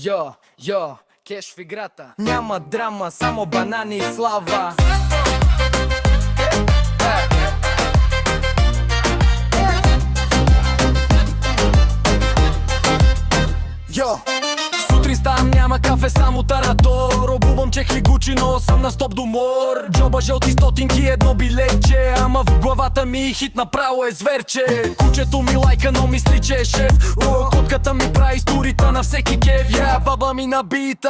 Йо, кеш в играта. Няма драма, само банани и слава. Йо! Сутрин ставам, няма кафе, само таратор. Обувам чехли Гучи, но съм на стоп до мор. Джоба жълти стотинки, едно билетче. Ама в главата ми хит направо е зверче. Кучето ми лайка, но мисли, че е шеф. Котката ми прави историта на всеки кеф. Баба ми набита.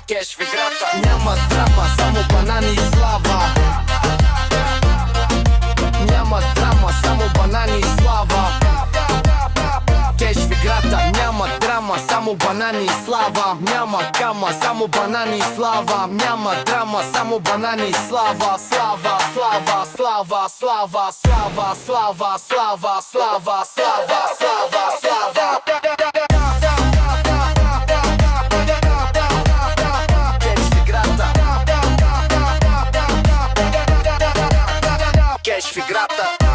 Кеш в играта. Няма драма, само банани и слава. Няма драма, само банани и слава. Кеш в играта. Няма драма, само банани и слава. Няма кама, само банани и слава. Няма драма, само банани и слава. Слава, слава, слава, слава, слава, слава, слава, слава, слава, слава, слава. Кеш в играта.